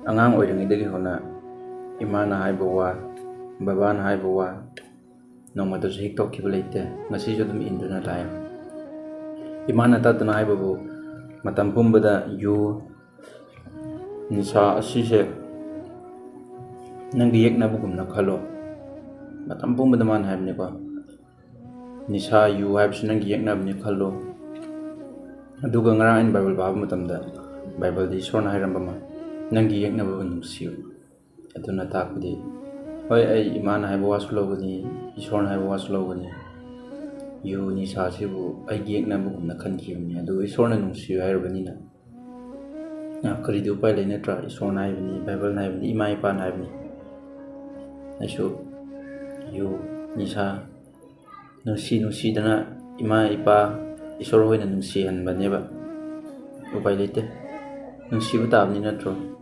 ꯑꯉꯥꯡ ꯑꯣꯏꯔꯤꯉꯩꯗꯒꯤ ꯍꯧꯅ ꯏꯃꯥꯅ ꯍꯥꯏꯕ ꯋꯥ, ꯕꯕꯥꯅ ꯍꯥꯏꯕ ꯋꯥ ꯅꯣꯡꯃꯇꯁꯨ ꯍꯤꯛꯇꯣꯛꯈꯤꯕ ꯂꯩꯇꯦ. ꯉꯁꯤꯁꯨ ꯑꯗꯨꯝ ꯏꯟꯗꯨꯅ ꯂꯥꯛꯑꯦ. ꯏꯃꯥꯅ ꯇꯠꯇꯅ ꯍꯥꯏꯕꯕꯨ ꯃꯇꯝ ꯄꯨꯝꯕꯗ ꯌꯨ, ꯅꯤꯁꯥ ꯑꯁꯤꯁꯦ ꯅꯪꯒꯤ ꯌꯦꯛꯅꯕꯒꯨꯝꯅ ꯈꯜꯂꯣ. ꯃꯇꯝ ꯄꯨꯝꯕꯗ ꯃꯥꯅ ꯍꯥꯏꯕꯅꯤꯀꯣ, ꯅꯤꯁꯥ, ꯌꯨ ꯍꯥꯏꯕꯁꯤ ꯅꯪꯒꯤ ꯌꯦꯛꯅꯕꯅꯤ ꯈꯜꯂꯣ. ꯑꯗꯨꯒ ꯉꯔꯥꯡ ꯑꯩꯅ ꯕꯥꯏꯕꯜ ꯄꯥꯕ ꯃꯇꯝꯗ ꯕꯥꯏꯕꯜꯗ ꯏꯁꯣꯔꯅ ꯍꯥꯏꯔꯝꯕ ꯑꯃ, ꯅꯪꯒꯤ ꯌꯦꯛꯅꯕꯕꯨ ꯅꯨꯡꯁꯤꯌꯨ. ꯑꯗꯨꯅ ꯇꯥꯛꯄꯗꯤ ꯍꯣꯏ, ꯑꯩ ꯏꯃꯥꯅ ꯍꯥꯏꯕ ꯋꯥꯁꯨ ꯂꯧꯒꯅꯤ, ꯏꯁꯣꯔꯅ ꯍꯥꯏꯕ ꯋꯥꯁꯨ ꯂꯧꯒꯅꯤ. ꯌꯨ, ꯅꯤꯁꯥꯁꯤꯕꯨ ꯑꯩꯒꯤ ꯌꯦꯛꯅꯕꯒꯨꯝꯅ ꯈꯟꯈꯤꯕꯅꯤ. ꯑꯗꯨꯒ ꯏꯁꯣꯔꯅ ꯅꯨꯡꯁꯤꯌꯨ ꯍꯥꯏꯔꯕꯅꯤꯅ ꯀꯔꯤꯗꯤ ꯎꯄꯥꯏ ꯂꯩ ꯅꯠꯇ꯭ꯔꯥ? ꯏꯁꯣꯔꯅ ꯍꯥꯏꯕꯅꯤ, ꯕꯥꯏꯕꯜꯅ ꯍꯥꯏꯕꯅꯤ, ꯏꯃꯥ ꯏꯄꯥꯅ ꯍꯥꯏꯕꯅꯤ. ꯑꯩꯁꯨ ꯌꯨ, ꯅꯤꯁꯥ ꯅꯨꯡꯁꯤꯗꯅ ꯏꯃꯥ ꯏꯄꯥ, ꯏꯁꯣꯔ ꯍꯣꯏꯅ ꯅꯨꯡꯁꯤꯍꯟꯕꯅꯦꯕ. ꯎꯄꯥꯏ ꯂꯩꯇꯦ, ꯅꯨꯡꯁꯤꯕ ꯇꯥꯕꯅꯤ ꯅꯠꯇ꯭ꯔꯣ?